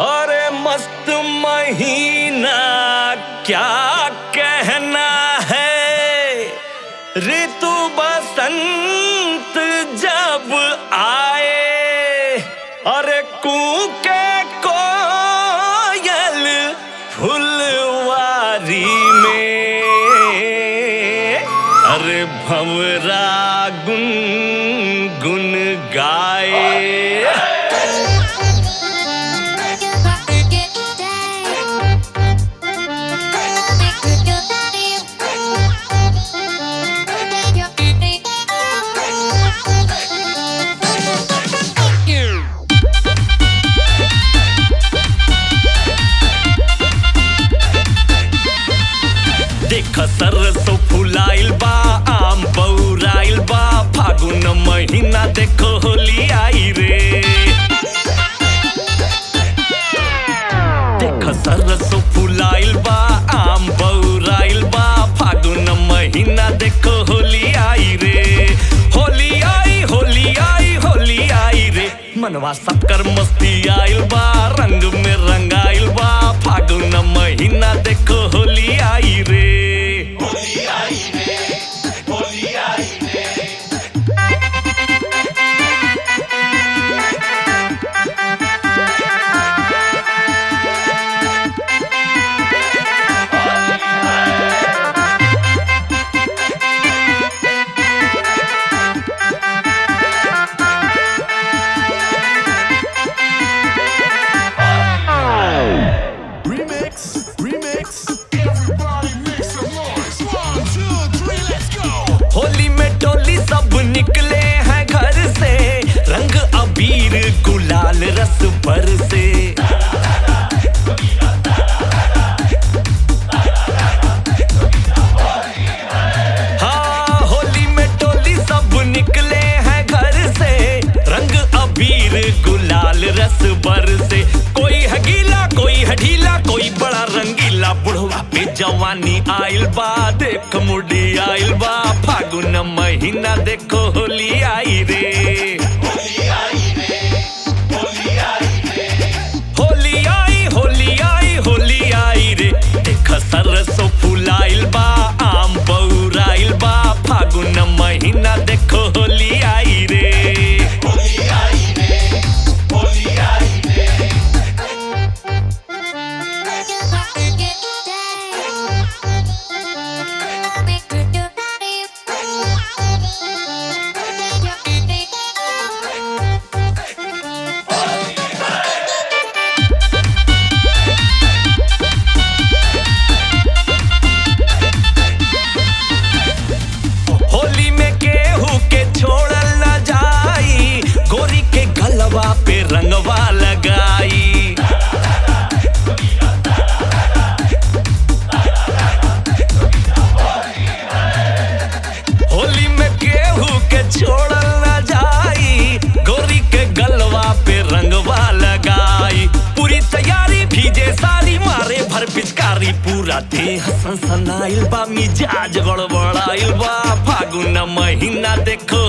अरे मस्त महीना क्या कहना है, ऋतु बसंत जब आए। अरे कूके कोयल फुलवारी में, अरे भंवरा गुनगुन गाए। देख सरसों फुलाइल बा, आम बौराइल बा, फागुन महीना देखो होली आई रे। देख सरसों फुलाइल बा, आम बौराइल बा, फागुन महीना देखो होली आई रे। होली आई होली आई होली आई रे, मनवा सबकर मस्ती आइल बा, रंग में रंगाइल बा, फागुन महीना देखो होली आई रे। होली आई रे, होली आई रे। होली में टोली सब निकले हैं घर से, रंग अबीर गुलाल रस बरसे। हाँ होली में टोली सब निकले हैं घर से, रंग अबीर गुलाल रस बरसे। कोई है गीला कोई है ढीला, कोई बड़ा रंगीला, बुढ़वा पे जवानी आइल बा, देख मुड़ी आइल बा, फागुन महीना देखो होली आई रे। होली आई रे, होली आई रे। होली आई होली आई होली आई रे, देख सरसों फुलाइल बा, आम बौराइल बा, फागुन महीना देखो होली आई रे। होली आई रे, होली आई रे। होली में केहू के छोड़ल न जाई, गोरी के गलवा पे रंगवा लगाई। होली में केहू के छोड़ल न जाई, गोरी के गलवा पे रंगवा लगाई। पूरी तैयारी भीजे सारी, मारे भर पिचकारी, पूरा देह सनसनाइल बा, मिजाज गड़बड़ाइल बा, फागुन महीना देखो